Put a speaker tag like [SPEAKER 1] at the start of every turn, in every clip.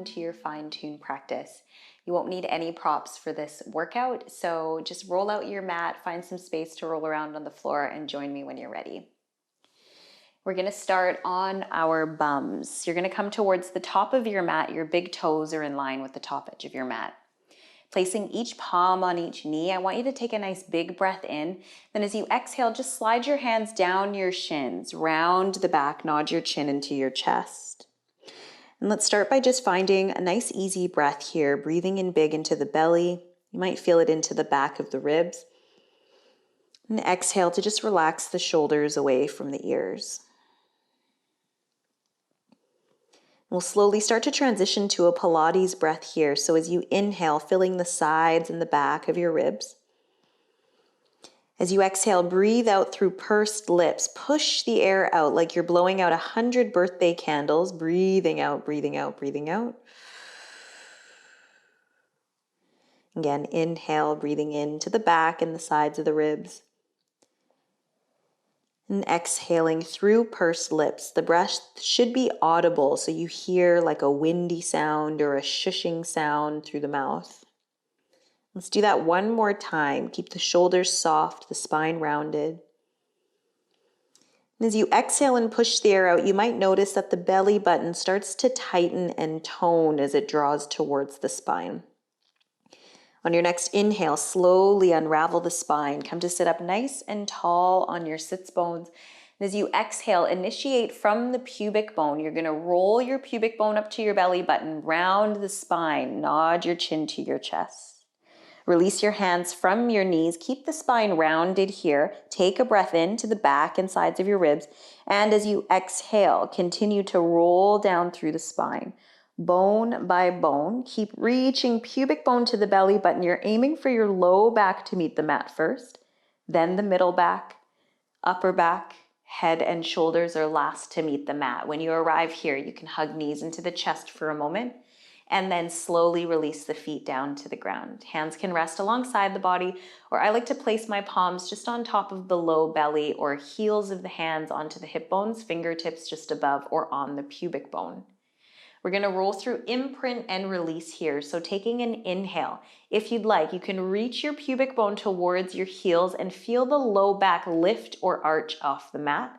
[SPEAKER 1] welcome to your fine-tuned practice. You won't need any props for this workout, so just roll out your mat, find some space to roll around on the floor, and join me when you're ready. We're going to start on our bums. You're going to come towards the top of your mat. Your big toes are in line with the top edge of your mat. Placing each palm on each knee, I want you to take a nice big breath in. Then as you exhale, just slide your hands down your shins, round the back, nod your chin into your chest. And let's start by just finding a nice easy breath here, breathing in big into the belly. You might feel it into the back of the ribs. And exhale to just relax the shoulders away from the ears. We'll slowly start to transition to a Pilates breath here. So as you inhale, filling the sides and the back of your ribs. As you exhale, breathe out through pursed lips. Push the air out like you're blowing out 100 birthday candles. Breathing out, breathing out, breathing out. Again, inhale, breathing into the back and the sides of the ribs. And exhaling through pursed lips. The breath should be audible, so you hear like a windy sound or a shushing sound through the mouth. Let's do that one more time. Keep the shoulders soft, the spine rounded. And as you exhale and push the air out, you might notice that the belly button starts to tighten and tone as it draws towards the spine. On your next inhale, slowly unravel the spine. Come to sit up nice and tall on your sits bones. And as you exhale, initiate from the pubic bone. You're going to roll your pubic bone up to your belly button, round the spine, nod your chin to your chest. Release your hands from your knees. Keep the spine rounded here. Take a breath into the back and sides of your ribs. And as you exhale, continue to roll down through the spine. Bone by bone, keep reaching pubic bone to the belly button. You're aiming for your low back to meet the mat first, then the middle back, upper back, head and shoulders are last to meet the mat. When you arrive here, you can hug knees into the chest for a moment and then slowly release the feet down to the ground. Hands can rest alongside the body, or I like to place my palms just on top of the low belly or heels of the hands onto the hip bones, fingertips just above or on the pubic bone. We're going to roll through imprint and release here. So taking an inhale, if you'd like, you can reach your pubic bone towards your heels and feel the low back lift or arch off the mat.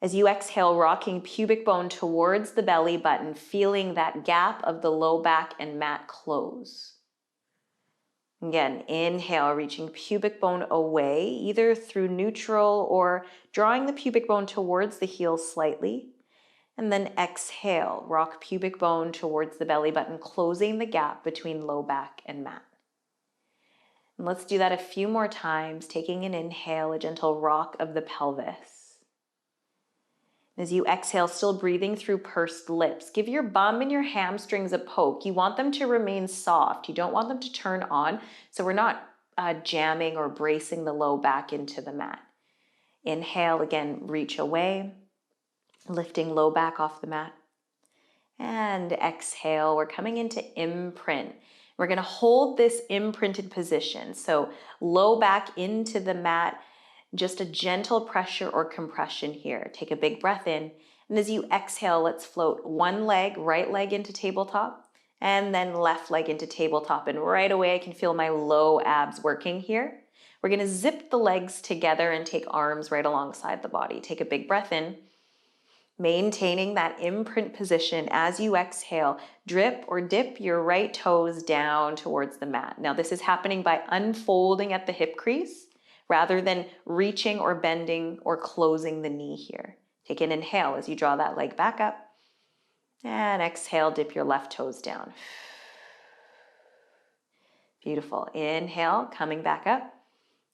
[SPEAKER 1] As you exhale, rocking pubic bone towards the belly button, feeling that gap of the low back and mat close. Again, inhale, reaching pubic bone away, either through neutral or drawing the pubic bone towards the heels slightly. And then exhale, rock pubic bone towards the belly button, closing the gap between low back and mat. And let's do that a few more times, taking an inhale, a gentle rock of the pelvis. As you exhale, still breathing through pursed lips, give your bum and your hamstrings a poke. You want them to remain soft. You don't want them to turn on, so we're not jamming or bracing the low back into the mat. Inhale, again, reach away. Lifting low back off the mat. And exhale, we're coming into imprint. We're going to hold this imprinted position. So low back into the mat, just a gentle pressure or compression here. Take a big breath in. And as you exhale, let's float one leg, right leg into tabletop, and then left leg into tabletop. And right away, I can feel my low abs working here. We're going to zip the legs together and take arms right alongside the body. Take a big breath in. Maintaining that imprint position as you exhale, drip or dip your right toes down towards the mat. Now this is happening by unfolding at the hip crease rather than reaching or bending or closing the knee here. Take an inhale as you draw that leg back up and exhale, dip your left toes down. Beautiful. Inhale, coming back up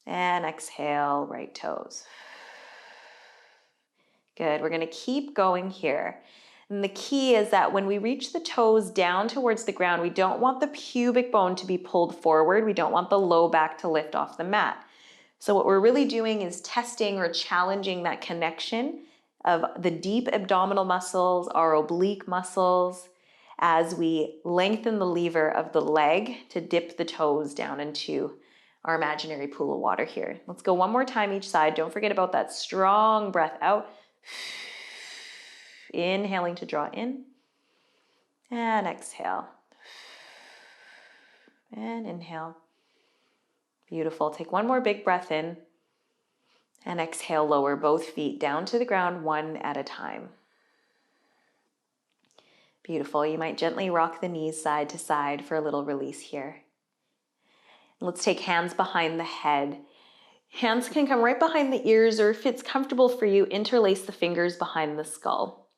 [SPEAKER 1] and exhale, right toes. Good, we're gonna keep going here. And the key is that when we reach the toes down towards the ground, we don't want the pubic bone to be pulled forward. We don't want the low back to lift off the mat. So what we're really doing is testing or challenging that connection of the deep abdominal muscles, our oblique muscles, as we lengthen the lever of the leg to dip the toes down into our imaginary pool of water here. Let's go one more time each side. Don't forget about that strong breath out. Inhaling to draw in And exhale. And inhale. Beautiful. Take one more big breath in. And exhale, lower both feet down to the ground one at a time. Beautiful. You might gently rock the knees side to side for a little release here. Let's take hands behind the head. Hands can come right behind the ears, or if it's comfortable for you, interlace the fingers behind the skull.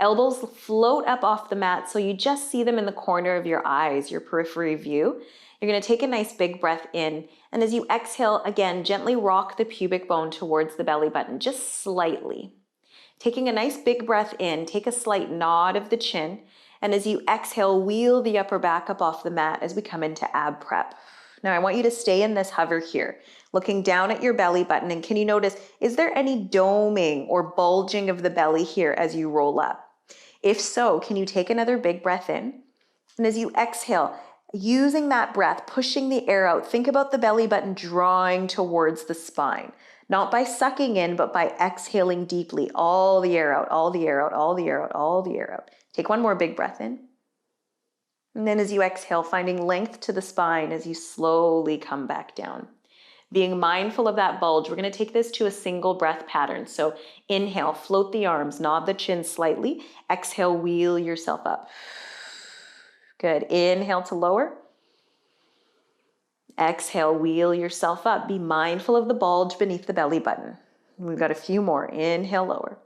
[SPEAKER 1] Elbows float up off the mat so you just see them in the corner of your eyes, your periphery view. You're going to take a nice big breath in, and as you exhale, again, gently rock the pubic bone towards the belly button, just slightly. Taking a nice big breath in, take a slight nod of the chin, and as you exhale, wheel the upper back up off the mat as we come into ab prep. Now I want you to stay in this hover here, looking down at your belly button, and can you notice, is there any doming or bulging of the belly here as you roll up? If so, can you take another big breath in? And as you exhale, using that breath, pushing the air out, think about the belly button drawing towards the spine. Not by sucking in, but by exhaling deeply. All the air out, all the air out, all the air out, all the air out. Take one more big breath in. And then as you exhale, finding length to the spine as you slowly come back down. Being mindful of that bulge, we're going to take this to a single breath pattern. So inhale, float the arms, nod the chin slightly. Exhale, wheel yourself up. Good. Inhale to lower. Exhale, wheel yourself up. Be mindful of the bulge beneath the belly button. We've got a few more. Inhale, lower.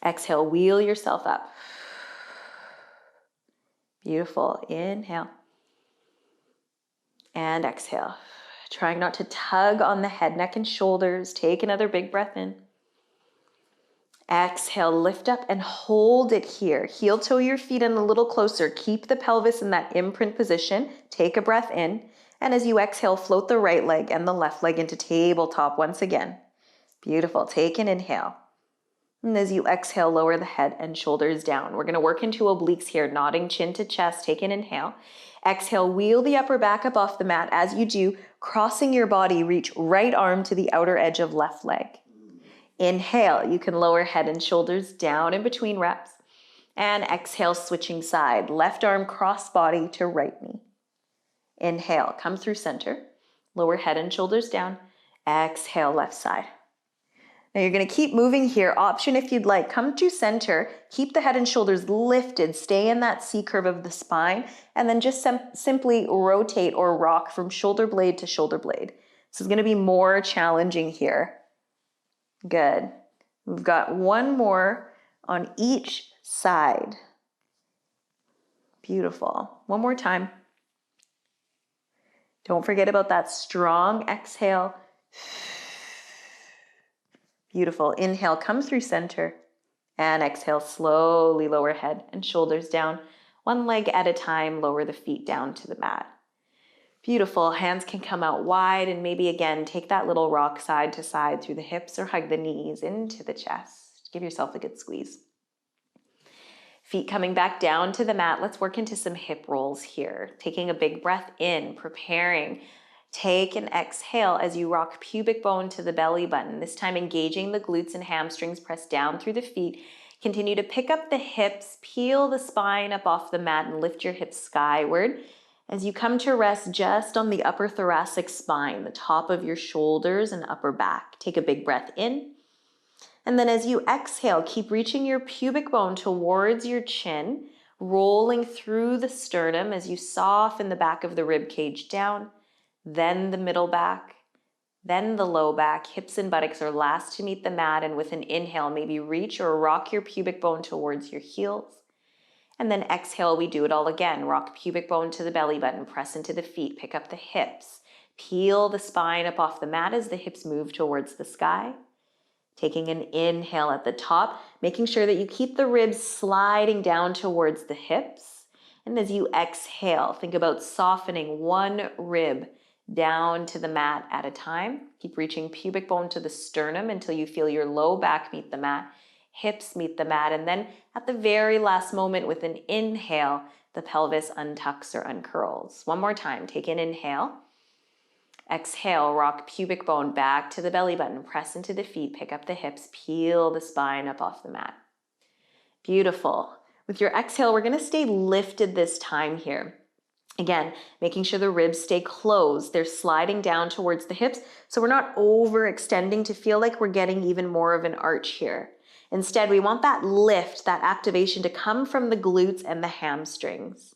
[SPEAKER 1] Exhale, wheel yourself up. Beautiful. Inhale. And exhale. Trying not to tug on the head, neck, and shoulders. Take another big breath in. Exhale, lift up and hold it here. Heel toe your feet in a little closer. Keep the pelvis in that imprint position. Take a breath in. And as you exhale, float the right leg and the left leg into tabletop once again. Beautiful. Take an inhale. And as you exhale, lower the head and shoulders down. We're going to work into obliques here, nodding chin to chest. Take an inhale. Exhale, wheel the upper back up off the mat. As you do, crossing your body, reach right arm to the outer edge of left leg. Inhale, you can lower head and shoulders down in between reps. And exhale, switching side. Left arm cross body to right knee. Inhale, come through center. Lower head and shoulders down. Exhale, left side. Now you're going to keep moving here. Option if you'd like. Come to center. Keep the head and shoulders lifted. Stay in that C curve of the spine. And then just simply rotate or rock from shoulder blade to shoulder blade. This is going to be more challenging here. Good. We've got one more on each side. Beautiful. One more time. Don't forget about that strong exhale. Beautiful. Inhale, come through center. And exhale, slowly lower head and shoulders down. One leg at a time, lower the feet down to the mat. Beautiful. Hands can come out wide, and maybe again, take that little rock side to side through the hips or hug the knees into the chest. Give yourself a good squeeze. Feet coming back down to the mat. Let's work into some hip rolls here. Taking a big breath in, preparing. Take an exhale as you rock pubic bone to the belly button. This time engaging the glutes and hamstrings, press down through the feet. Continue to pick up the hips, peel the spine up off the mat and lift your hips skyward. As you come to rest just on the upper thoracic spine, the top of your shoulders and upper back. Take a big breath in. And then as you exhale, keep reaching your pubic bone towards your chin, rolling through the sternum as you soften the back of the rib cage down, then the middle back, then the low back. Hips and buttocks are last to meet the mat, and with an inhale, maybe reach or rock your pubic bone towards your heels. And then exhale, we do it all again. Rock pubic bone to the belly button, press into the feet, pick up the hips, peel the spine up off the mat as the hips move towards the sky. Taking an inhale at the top, making sure that you keep the ribs sliding down towards the hips. And as you exhale, think about softening one rib down to the mat at a time. Keep reaching pubic bone to the sternum until you feel your low back meet the mat, hips meet the mat, and then at the very last moment with an inhale, the pelvis untucks or uncurls. One more time, take an inhale. Exhale, rock pubic bone back to the belly button, press into the feet, pick up the hips, peel the spine up off the mat. Beautiful. With your exhale, we're gonna stay lifted this time here. Again, making sure the ribs stay closed. They're sliding down towards the hips, so we're not overextending to feel like we're getting even more of an arch here. Instead, we want that lift, that activation to come from the glutes and the hamstrings.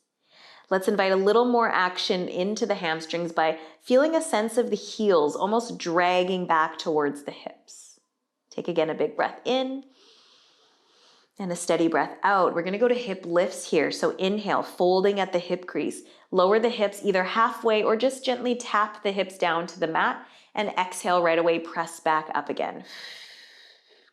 [SPEAKER 1] Let's invite a little more action into the hamstrings by feeling a sense of the heels almost dragging back towards the hips. Take again a big breath in and a steady breath out. We're gonna go to hip lifts here. So inhale, folding at the hip crease. Lower the hips either halfway or just gently tap the hips down to the mat, and exhale right away, press back up again.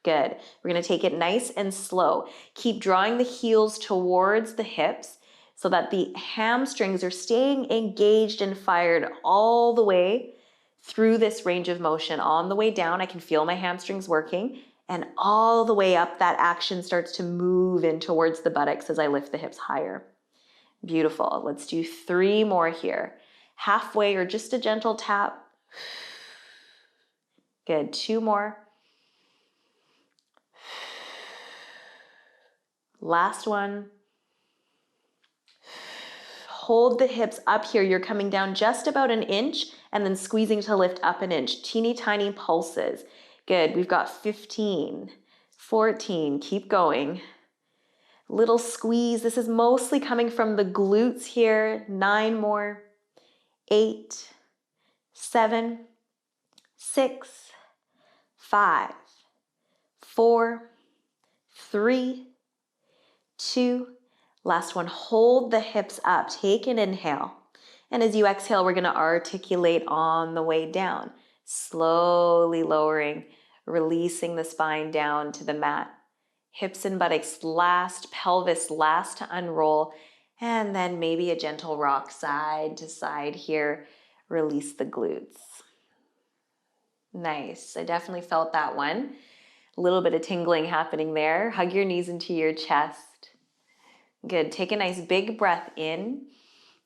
[SPEAKER 1] Good. We're gonna take it nice and slow. Keep drawing the heels towards the hips so that the hamstrings are staying engaged and fired all the way through this range of motion. On the way down, I can feel my hamstrings working, and all the way up, that action starts to move in towards the buttocks as I lift the hips higher. Beautiful. Let's do 3 more here. Halfway or just a gentle tap. Good. 2 more. Last one. Hold the hips up here. You're coming down just about an inch and then squeezing to lift up an inch. Teeny tiny pulses. Good. We've got 15, 14. Keep going. Little squeeze. This is mostly coming from the glutes here. 9 more. 8, 7, 6, 5, 4, 3, 2. Last one. Hold the hips up. Take an inhale. And as you exhale, we're going to articulate on the way down. Slowly lowering, releasing the spine down to the mat. Hips and buttocks last, pelvis last to unroll, and then maybe a gentle rock side to side here. Release the glutes. Nice. I definitely felt that one. A little bit of tingling happening there. Hug your knees into your chest. Good. Take a nice big breath in.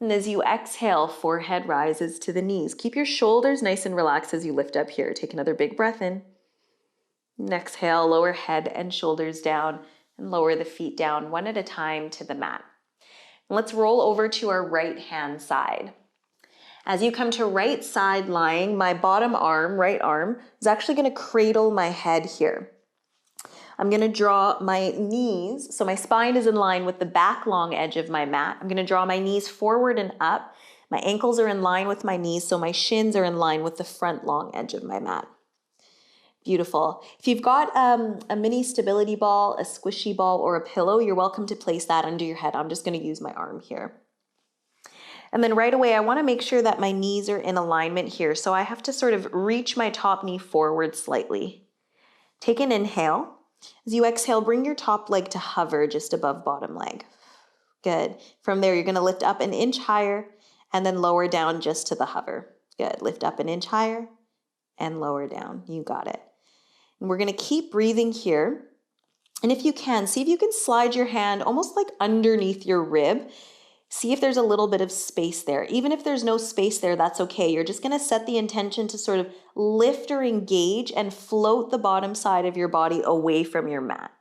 [SPEAKER 1] And as you exhale, forehead rises to the knees. Keep your shoulders nice and relaxed as you lift up here. Take another big breath in. And exhale, lower head and shoulders down and lower the feet down one at a time to the mat. And let's roll over to our right hand side. As you come to right side lying, my bottom arm, right arm, is actually going to cradle my head here. I'm going to draw my knees, so my spine is in line with the back long edge of my mat. I'm going to draw my knees forward and up. My ankles are in line with my knees, so my shins are in line with the front long edge of my mat. Beautiful. If you've got a mini stability ball, a squishy ball, or a pillow, you're welcome to place that under your head. I'm just going to use my arm here. And then right away, I want to make sure that my knees are in alignment here. So I have to sort of reach my top knee forward slightly. Take an inhale. As you exhale, bring your top leg to hover just above bottom leg. Good. From there, you're going to lift up an inch higher and then lower down just to the hover. Good. Lift up an inch higher and lower down. You got it. And we're going to keep breathing here. And if you can, see if you can slide your hand almost like underneath your rib. See if there's a little bit of space there. Even if there's no space there, that's okay. You're just going to set the intention to sort of lift or engage and float the bottom side of your body away from your mat.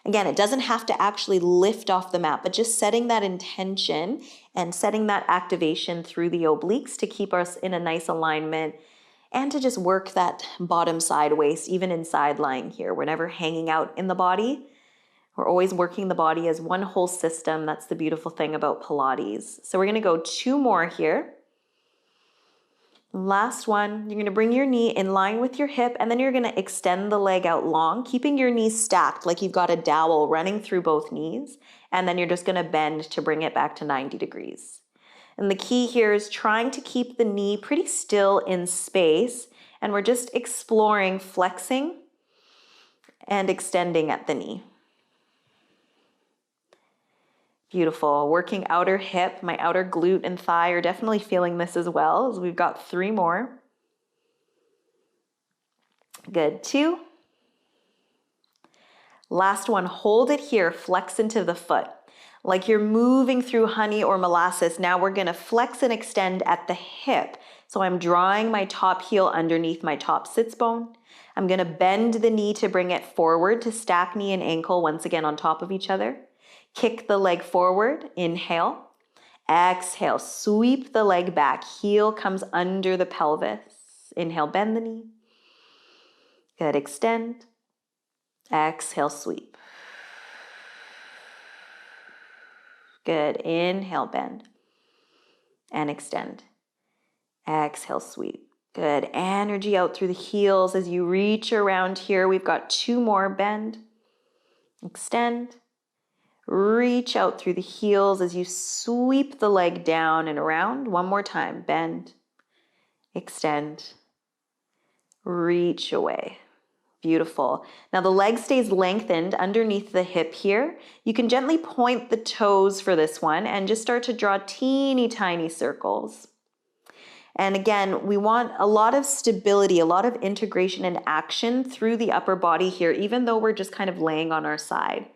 [SPEAKER 1] Again, it doesn't have to actually lift off the mat, but just setting that intention and setting that activation through the obliques to keep us in a nice alignment and to just work that bottom side waist, even inside lying here. We're never hanging out in the body. We're always working the body as one whole system. That's the beautiful thing about Pilates. So we're going to go 2 more here. Last one. You're going to bring your knee in line with your hip, and then you're going to extend the leg out long, keeping your knees stacked like you've got a dowel running through both knees. And then you're just going to bend to bring it back to 90 degrees. And the key here is trying to keep the knee pretty still in space. And we're just exploring flexing and extending at the knee. Beautiful. Working outer hip, my outer glute and thigh are definitely feeling this as well. As we've got 3 more. Good. 2. Last one. Hold it here. Flex into the foot. Like you're moving through honey or molasses. Now we're going to flex and extend at the hip. So I'm drawing my top heel underneath my top sits bone. I'm going to bend the knee to bring it forward to stack knee and ankle once again on top of each other. Kick the leg forward, inhale. Exhale, sweep the leg back. Heel comes under the pelvis. Inhale, bend the knee. Good, extend. Exhale, sweep. Good, inhale, bend. And extend. Exhale, sweep. Good, energy out through the heels as you reach around here. We've got 2 more, bend. Extend. Reach out through the heels as you sweep the leg down and around. 1 more time, bend. Extend. Reach away. Beautiful. Now the leg stays lengthened underneath the hip here. You can gently point the toes for this one and just start to draw teeny tiny circles. And again, we want a lot of stability, a lot of integration and action through the upper body here, even though we're just kind of laying on our side.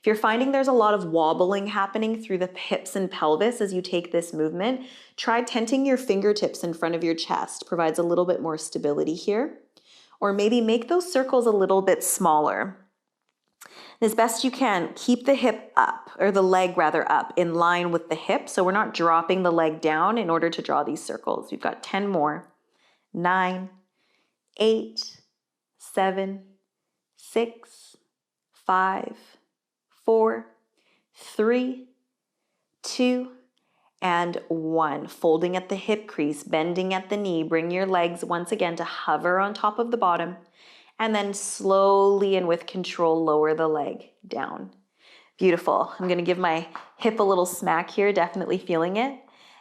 [SPEAKER 1] If you're finding there's a lot of wobbling happening through the hips and pelvis as you take this movement, try tenting your fingertips in front of your chest. Provides a little bit more stability here. Or maybe make those circles a little bit smaller. As best you can, keep the hip up, or the leg rather up, in line with the hip, so we're not dropping the leg down in order to draw these circles. We've got 10 more. 9, 8, 7, 6, 5, 4, 3, 2, and 1. Folding at the hip crease, bending at the knee. Bring your legs once again to hover on top of the bottom. And then slowly and with control, lower the leg down. Beautiful. I'm going to give my hip a little smack here, definitely feeling it.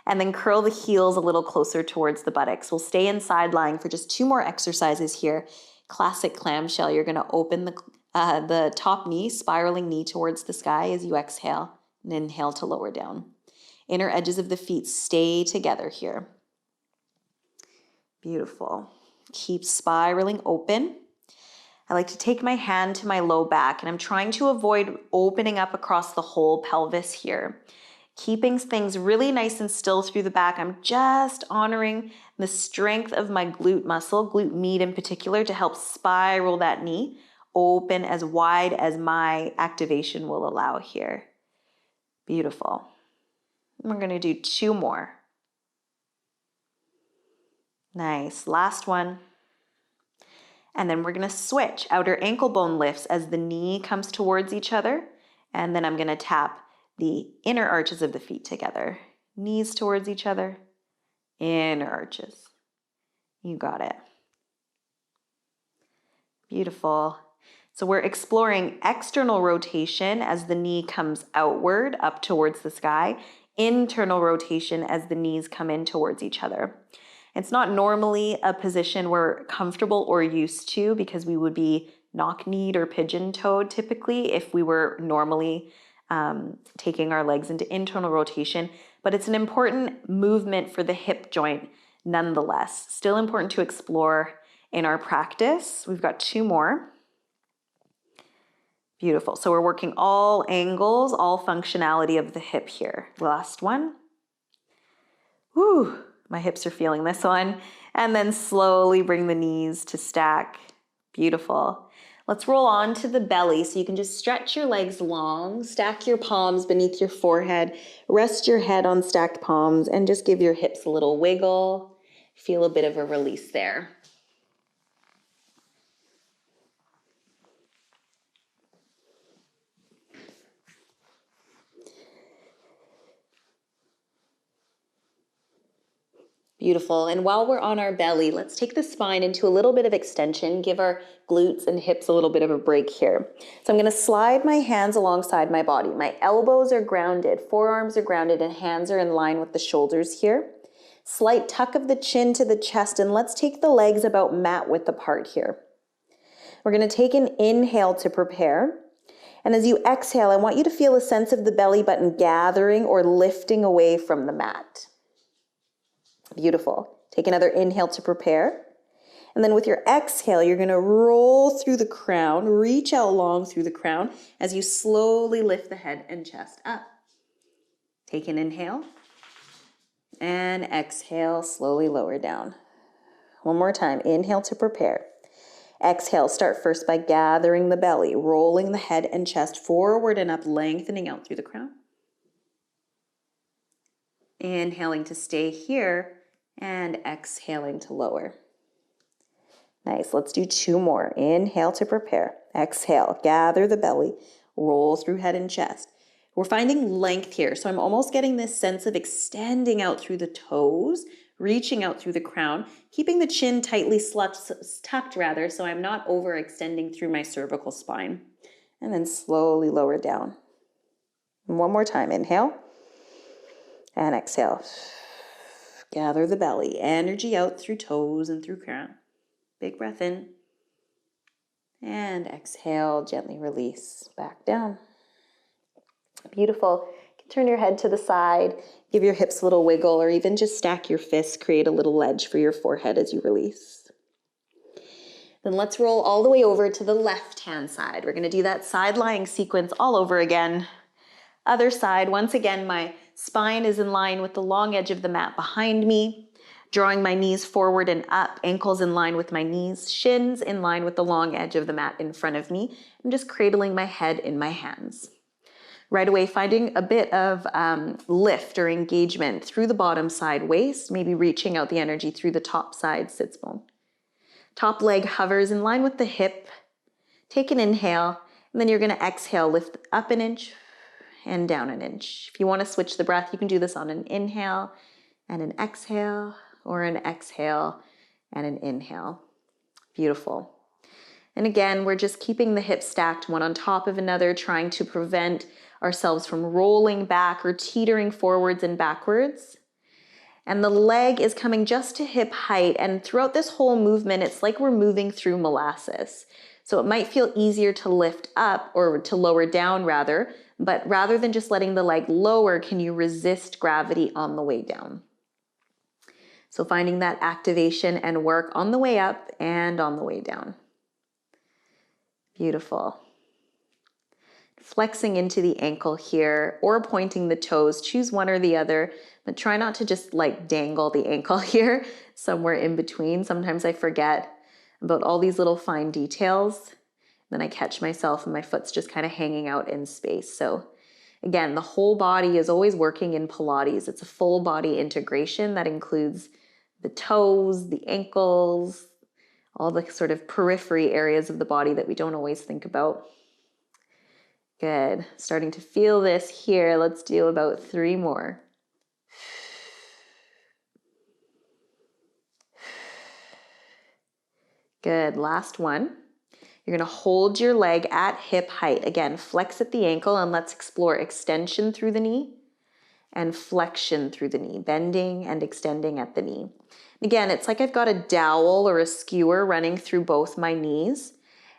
[SPEAKER 1] And then curl the heels a little closer towards the buttocks. We'll stay in side lying for just 2 more exercises here. Classic clamshell. You're going to open the top knee, spiraling knee towards the sky as you exhale, and inhale to lower down. Inner edges of the feet stay together here. Beautiful. Keep spiraling open. I like to take my hand to my low back, and I'm trying to avoid opening up across the whole pelvis here. Keeping things really nice and still through the back. I'm just honoring the strength of my glute muscle, glute med in particular, to help spiral that knee open as wide as my activation will allow here. Beautiful. We're going to do 2 more. Nice. Last one. And then we're going to switch. Outer ankle bone lifts as the knee comes towards each other. And then I'm going to tap the inner arches of the feet together. Knees towards each other. Inner arches. You got it. Beautiful. So we're exploring external rotation as the knee comes outward up towards the sky. Internal rotation as the knees come in towards each other. It's not normally a position we're comfortable or used to because we would be knock-kneed or pigeon-toed typically if we were normally taking our legs into internal rotation. But it's an important movement for the hip joint nonetheless. Still important to explore in our practice. We've got 2 more. Beautiful. So we're working all angles, all functionality of the hip here. Last one. Whew. My hips are feeling this one. And then slowly bring the knees to stack. Beautiful. Let's roll on to the belly. So you can just stretch your legs long, stack your palms beneath your forehead, rest your head on stacked palms, and just give your hips a little wiggle. Feel a bit of a release there. Beautiful. And while we're on our belly, let's take the spine into a little bit of extension, give our glutes and hips a little bit of a break here. So I'm going to slide my hands alongside my body. My elbows are grounded, forearms are grounded, and hands are in line with the shoulders here. Slight tuck of the chin to the chest, and let's take the legs about mat width apart here. We're going to take an inhale to prepare. And as you exhale, I want you to feel a sense of the belly button gathering or lifting away from the mat. Beautiful. Take another inhale to prepare. And then with your exhale, you're going to roll through the crown, reach out long through the crown as you slowly lift the head and chest up. Take an inhale and exhale, slowly lower down. One more time. Inhale to prepare. Exhale, start first by gathering the belly, rolling the head and chest forward and up, lengthening out through the crown. Inhaling to stay here and exhaling to lower. Nice, let's do 2 more. Inhale to prepare. Exhale, gather the belly, roll through head and chest. We're finding length here, so I'm almost getting this sense of extending out through the toes, reaching out through the crown, keeping the chin tightly tucked so I'm not overextending through my cervical spine. And then slowly lower down. And 1 more time, inhale and exhale. Gather the belly, energy out through toes and through crown. Big breath in. And exhale, gently release back down. Beautiful. You can turn your head to the side, give your hips a little wiggle, or even just stack your fists, create a little ledge for your forehead as you release. Then let's roll all the way over to the left-hand side. We're going to do that side lying sequence all over again. Other side, once again, my spine is in line with the long edge of the mat behind me, drawing my knees forward and up, ankles in line with my knees, shins in line with the long edge of the mat in front of me. I'm just cradling my head in my hands. Right away, finding a bit of lift or engagement through the bottom side waist, maybe reaching out the energy through the top side sits bone. Top leg hovers in line with the hip. Take an inhale, and then you're going to exhale, lift up an inch and down an inch. If you want to switch the breath, you can do this on an inhale and an exhale, or an exhale and an inhale. Beautiful. And again, we're just keeping the hips stacked one on top of another, trying to prevent ourselves from rolling back or teetering forwards and backwards. And the leg is coming just to hip height. And throughout this whole movement, it's like we're moving through molasses. So it might feel easier to lift up, or to lower down rather, but rather than just letting the leg lower, can you resist gravity on the way down? So finding that activation and work on the way up and on the way down. Beautiful. Flexing into the ankle here, or pointing the toes. Choose one or the other, but try not to just like dangle the ankle here, somewhere in between. Sometimes I forget about all these little fine details. Then I catch myself and my foot's just kind of hanging out in space. So again, the whole body is always working in Pilates. It's a full body integration that includes the toes, the ankles, all the sort of periphery areas of the body that we don't always think about. Good. Starting to feel this here. Let's do about 3 more. Good. Last one. You're going to hold your leg at hip height. Again, flex at the ankle, and let's explore extension through the knee and flexion through the knee, bending and extending at the knee. Again, it's like I've got a dowel or a skewer running through both my knees.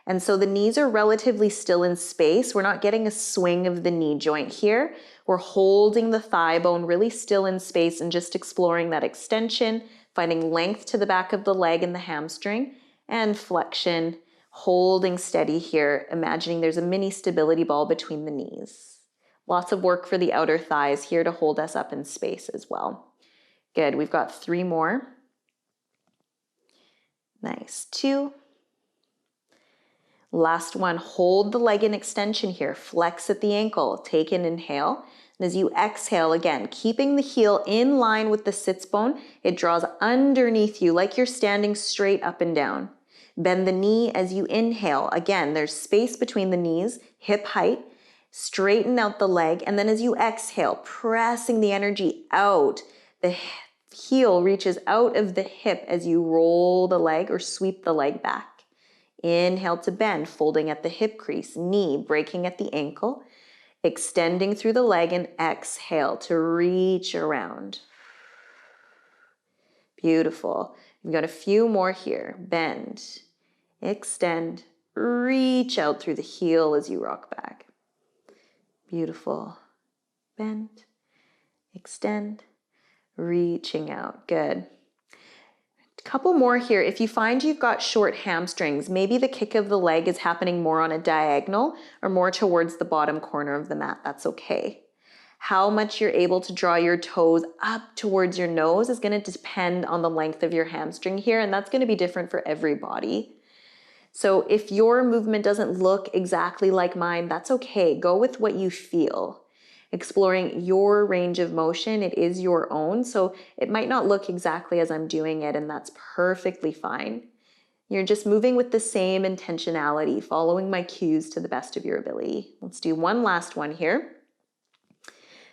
[SPEAKER 1] And so the knees are relatively still in space. We're not getting a swing of the knee joint here. We're holding the thigh bone really still in space and just exploring that extension, finding length to the back of the leg and the hamstring, and flexion, holding steady here, imagining there's a mini stability ball between the knees. Lots of work for the outer thighs here to hold us up in space as well. Good, we've got 3 more. Nice, 2. Last one, hold the leg in extension here. Flex at the ankle. Take an inhale. And as you exhale, again, keeping the heel in line with the sits bone, it draws underneath you like you're standing straight up and down. Bend the knee as you inhale. Again, there's space between the knees, hip height. Straighten out the leg. And then as you exhale, pressing the energy out, the heel reaches out of the hip as you roll the leg or sweep the leg back. Inhale to bend, folding at the hip crease, knee breaking at the ankle, extending through the leg, and exhale to reach around. Beautiful. We've got a few more here. Bend, extend, reach out through the heel as you rock back. Beautiful. Bend, extend, reaching out. Good. Couple more here. If you find you've got short hamstrings, maybe the kick of the leg is happening more on a diagonal or more towards the bottom corner of the mat. That's okay. How much you're able to draw your toes up towards your nose is going to depend on the length of your hamstring here, and that's going to be different for every body. So if your movement doesn't look exactly like mine, that's okay. Go with what you feel. Exploring your range of motion, it is your own. So it might not look exactly as I'm doing it, and that's perfectly fine. You're just moving with the same intentionality, following my cues to the best of your ability. Let's do one last one here.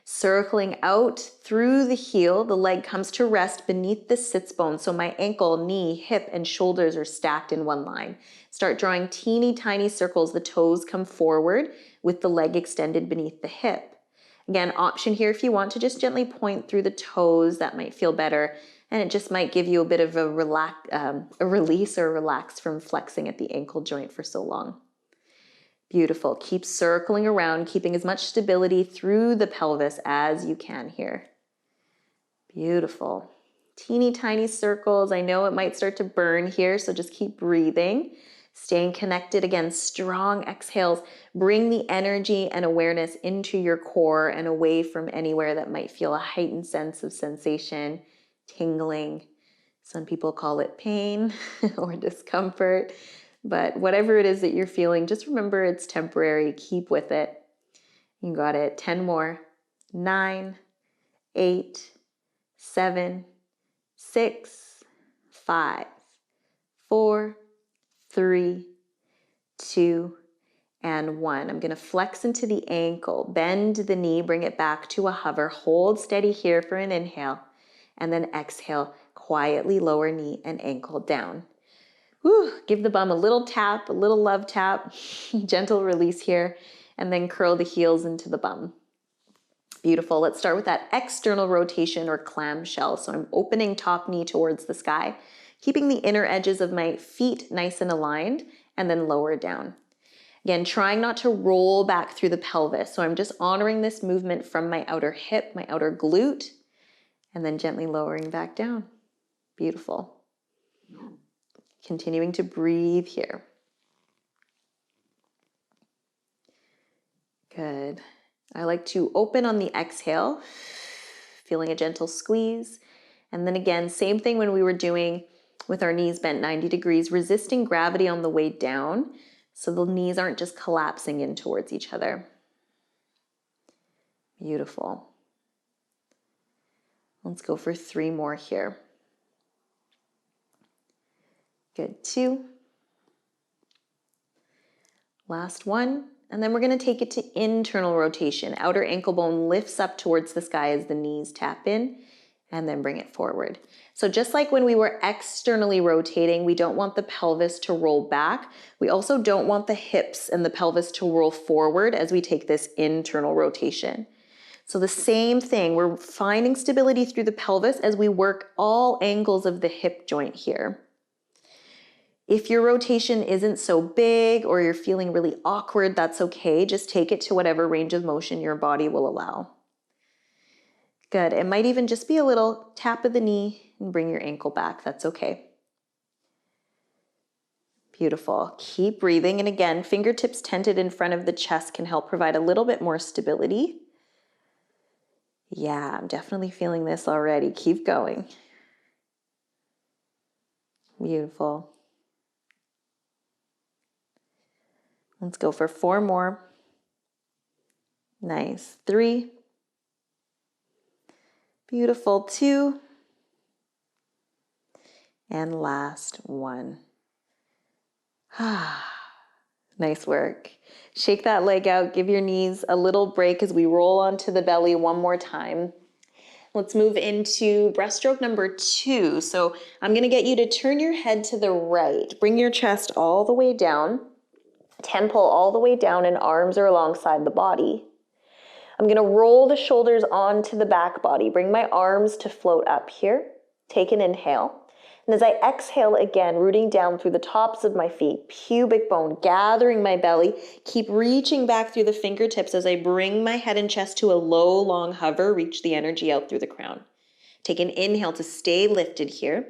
[SPEAKER 1] Circling out through the heel, the leg comes to rest beneath the sits bone. So my ankle, knee, hip, and shoulders are stacked in one line. Start drawing teeny tiny circles. The toes come forward with the leg extended beneath the hip. Again, option here if you want to just gently point through the toes, that might feel better. And it just might give you a bit of a release or relax from flexing at the ankle joint for so long. Beautiful. Keep circling around, keeping as much stability through the pelvis as you can here. Beautiful. Teeny tiny circles. I know it might start to burn here, so just keep breathing. Staying connected. Again, strong exhales. Bring the energy and awareness into your core and away from anywhere that might feel a heightened sense of sensation, tingling. Some people call it pain or discomfort, but whatever it is that you're feeling, just remember it's temporary. Keep with it. You got it. 10 more. 9, 8, 7, 6, 5, 4, 3, 2, and 1. I'm going to flex into the ankle, bend the knee, bring it back to a hover. Hold steady here for an inhale, and then exhale, quietly lower knee and ankle down. Whew. Give the bum a little tap, a little love tap, gentle release here, and then curl the heels into the bum. Beautiful. Let's start with that external rotation or clamshell. So I'm opening top knee towards the sky, keeping the inner edges of my feet nice and aligned, and then lower down. Again, trying not to roll back through the pelvis. So I'm just honoring this movement from my outer hip, my outer glute, and then gently lowering back down. Beautiful. Continuing to breathe here. Good. I like to open on the exhale, feeling a gentle squeeze. And then again, same thing when we were doing with our knees bent 90 degrees, resisting gravity on the way down so the knees aren't just collapsing in towards each other. Beautiful. Let's go for 3 more here. Good. 2. Last one. And then we're going to take it to internal rotation. Outer ankle bone lifts up towards the sky as the knees tap in, and then bring it forward. So just like when we were externally rotating, we don't want the pelvis to roll back. We also don't want the hips and the pelvis to roll forward as we take this internal rotation. So the same thing, we're finding stability through the pelvis as we work all angles of the hip joint here. If your rotation isn't so big or you're feeling really awkward, that's okay. Just take it to whatever range of motion your body will allow. Good. It might even just be a little tap of the knee and bring your ankle back. That's okay. Beautiful. Keep breathing. And again, fingertips tented in front of the chest can help provide a little bit more stability. Yeah, I'm definitely feeling this already. Keep going. Beautiful. Let's go for 4 more. Nice. 3. Beautiful. 2. And last 1. Nice work. Shake that leg out. Give your knees a little break as we roll onto the belly one more time. Let's move into breaststroke number 2. So I'm going to get you to turn your head to the right. Bring your chest all the way down. Temple all the way down and arms are alongside the body. I'm going to roll the shoulders onto the back body. Bring my arms to float up here. Take an inhale. And as I exhale again, rooting down through the tops of my feet, pubic bone, gathering my belly, keep reaching back through the fingertips as I bring my head and chest to a low, long hover, reach the energy out through the crown. Take an inhale to stay lifted here.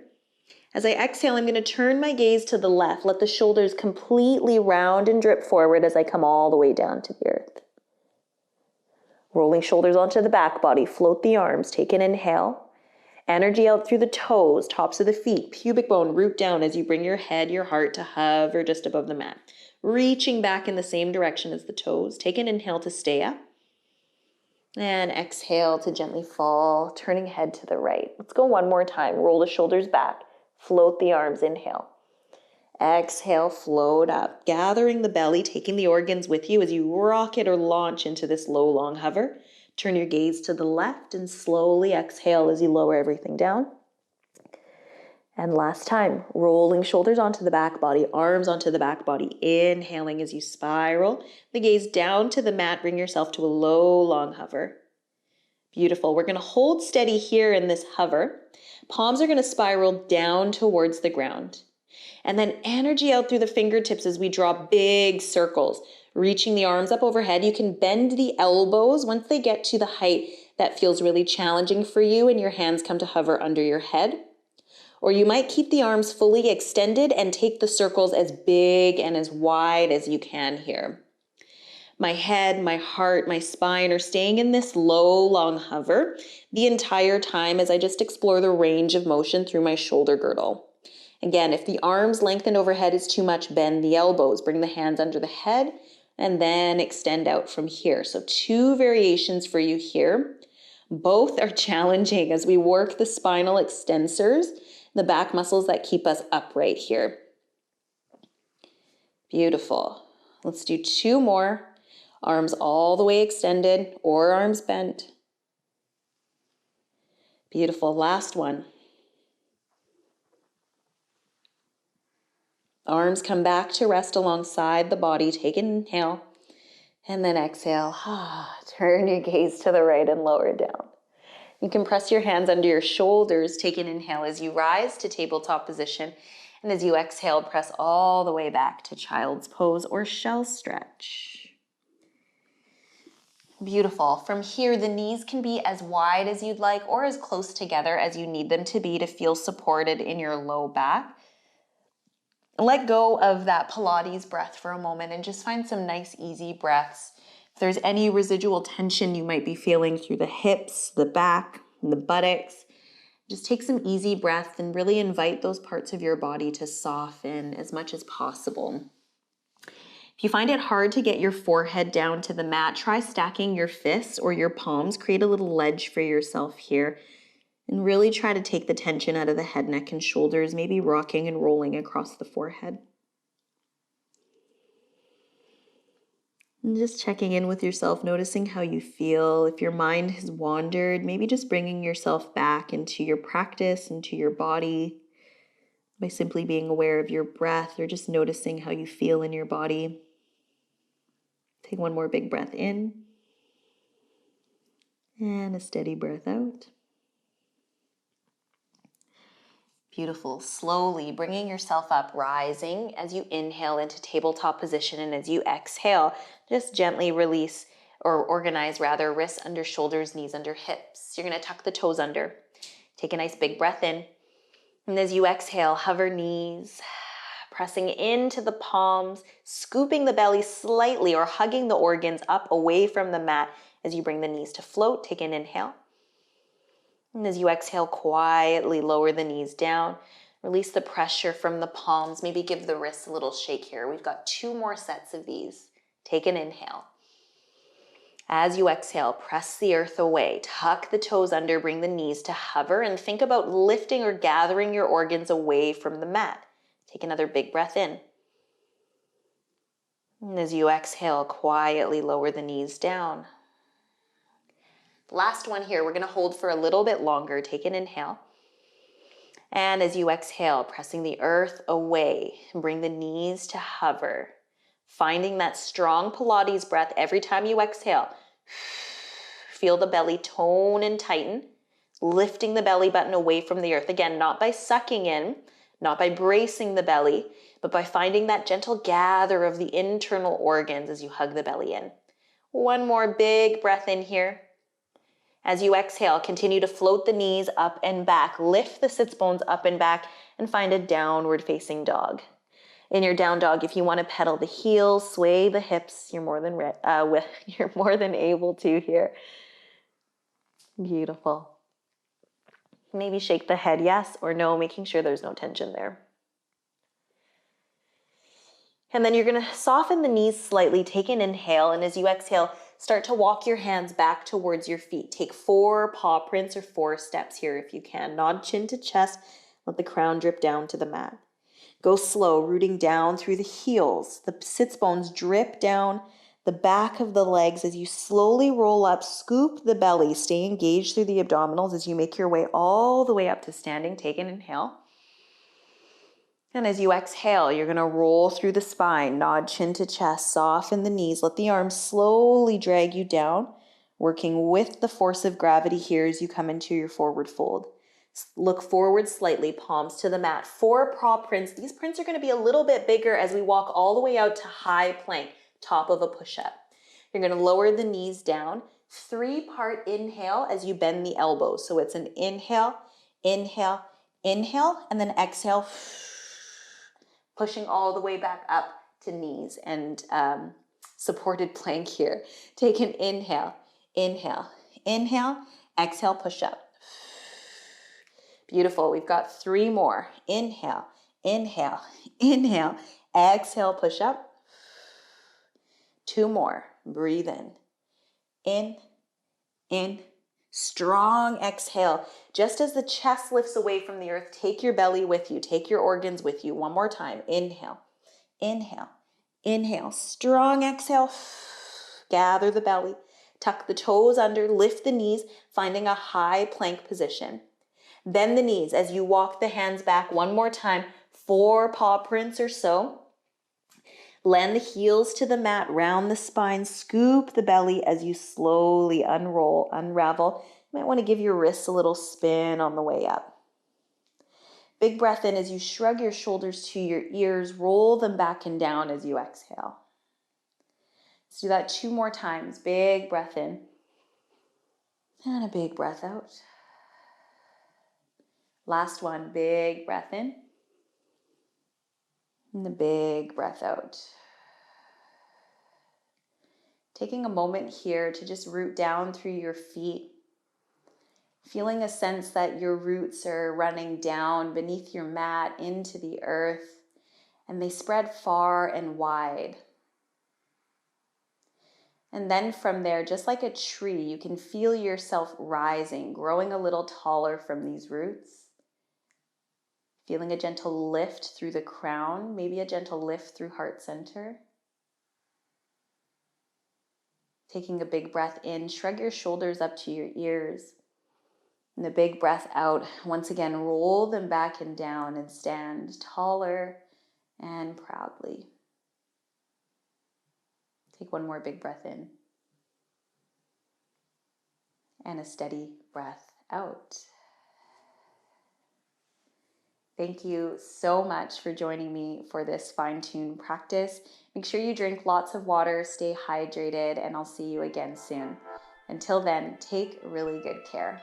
[SPEAKER 1] As I exhale, I'm going to turn my gaze to the left. Let the shoulders completely round and drip forward as I come all the way down to the earth. Rolling shoulders onto the back body, float the arms, take an inhale. Energy out through the toes, tops of the feet, pubic bone, root down as you bring your head, your heart to hover just above the mat. Reaching back in the same direction as the toes. Take an inhale to stay up. And exhale to gently fall, turning head to the right. Let's go one more time. Roll the shoulders back. Float the arms. Inhale. Exhale, float up. Gathering the belly, taking the organs with you as you rocket or launch into this low, long hover. Turn your gaze to the left and slowly exhale as you lower everything down. And last time, rolling shoulders onto the back body, arms onto the back body. Inhaling as you spiral. The gaze down to the mat. Bring yourself to a low, long hover. Beautiful. We're going to hold steady here in this hover. Palms are going to spiral down towards the ground. And then energy out through the fingertips as we draw big circles. Reaching the arms up overhead. You can bend the elbows once they get to the height that feels really challenging for you and your hands come to hover under your head. Or you might keep the arms fully extended and take the circles as big and as wide as you can here. My head, my heart, my spine are staying in this low, long hover the entire time as I just explore the range of motion through my shoulder girdle. Again, if the arms lengthened overhead is too much, bend the elbows, bring the hands under the head, and then extend out from here. So 2 variations for you here. Both are challenging as we work the spinal extensors, the back muscles that keep us upright here. Beautiful. Let's do 2 more. Arms all the way extended or arms bent. Beautiful. Last one. Arms come back to rest alongside the body. Take an inhale and then exhale. Turn your gaze to the right and lower down. You can press your hands under your shoulders. Take an inhale as you rise to tabletop position. And as you exhale, press all the way back to child's pose or shell stretch. Beautiful. From here, the knees can be as wide as you'd like or as close together as you need them to be to feel supported in your low back. Let go of that Pilates breath for a moment and just find some nice, easy breaths. If there's any residual tension you might be feeling through the hips, the back, and the buttocks, just take some easy breath and really invite those parts of your body to soften as much as possible. If you find it hard to get your forehead down to the mat, try stacking your fists or your palms. Create a little ledge for yourself here. And really try to take the tension out of the head, neck, and shoulders, maybe rocking and rolling across the forehead. And just checking in with yourself, noticing how you feel. If your mind has wandered, maybe just bringing yourself back into your practice, into your body, by simply being aware of your breath or just noticing how you feel in your body. Take one more big breath in and a steady breath out. Beautiful. Slowly bringing yourself up, rising as you inhale into tabletop position, and as you exhale, just gently release or organize rather wrists under shoulders, knees under hips. You're going to tuck the toes under. Take a nice big breath in. And as you exhale, hover knees, pressing into the palms, scooping the belly slightly or hugging the organs up away from the mat as you bring the knees to float. Take an inhale. And as you exhale, quietly lower the knees down. Release the pressure from the palms. Maybe give the wrists a little shake here. We've got 2 more sets of these. Take an inhale. As you exhale, press the earth away. Tuck the toes under, bring the knees to hover, and think about lifting or gathering your organs away from the mat. Take another big breath in. And as you exhale, quietly lower the knees down. Last one here, we're going to hold for a little bit longer. Take an inhale. And as you exhale, pressing the earth away, bring the knees to hover. Finding that strong Pilates breath every time you exhale. Feel the belly tone and tighten, lifting the belly button away from the earth. Again, not by sucking in, not by bracing the belly, but by finding that gentle gather of the internal organs as you hug the belly in. One more big breath in here. As you exhale, continue to float the knees up and back. Lift the sits bones up and back and find a downward facing dog. In your down dog, if you want to pedal the heels, sway the hips, you're more than able to here. Beautiful. Maybe shake the head yes or no, making sure there's no tension there. And then you're going to soften the knees slightly, take an inhale, and as you exhale, start to walk your hands back towards your feet. Take 4 paw prints or 4 steps here if you can. Nod chin to chest, let the crown drip down to the mat. Go slow, rooting down through the heels. The sits bones drip down the back of the legs as you slowly roll up, scoop the belly, stay engaged through the abdominals as you make your way all the way up to standing. Take an inhale. And as you exhale, you're going to roll through the spine, nod chin to chest, soften the knees, let the arms slowly drag you down, working with the force of gravity here as you come into your forward fold. Look forward slightly, palms to the mat. 4 paw prints. These prints are going to be a little bit bigger as we walk all the way out to high plank, top of a push-up. You're going to lower the knees down. 3-part inhale as you bend the elbows. So it's an inhale, inhale, inhale, and then exhale, pushing all the way back up to knees and supported plank here. Take an inhale, inhale, inhale, exhale, push up. Beautiful. We've got 3 more. Inhale, inhale, inhale, exhale, push up. 2 more. Breathe in, in. Strong exhale. Just as the chest lifts away from the earth, take your belly with you. Take your organs with you. One more time. Inhale, inhale, inhale. Strong exhale. Gather the belly. Tuck the toes under. Lift the knees, finding a high plank position. Bend the knees as you walk the hands back one more time. 4 paw prints or so. Land the heels to the mat, round the spine, scoop the belly as you slowly unroll, unravel. You might want to give your wrists a little spin on the way up. Big breath in as you shrug your shoulders to your ears, roll them back and down as you exhale. Let's do that 2 more times. Big breath in and a big breath out. Last one, big breath in and a big breath out. Taking a moment here to just root down through your feet, feeling a sense that your roots are running down beneath your mat into the earth, and they spread far and wide. And then from there, just like a tree, you can feel yourself rising, growing a little taller from these roots. Feeling a gentle lift through the crown, maybe a gentle lift through heart center. Taking a big breath in, shrug your shoulders up to your ears. And a big breath out. Once again, roll them back and down and stand taller and proudly. Take one more big breath in. And a steady breath out. Thank you so much for joining me for this fine-tuned practice. Make sure you drink lots of water, stay hydrated, and I'll see you again soon. Until then, take really good care.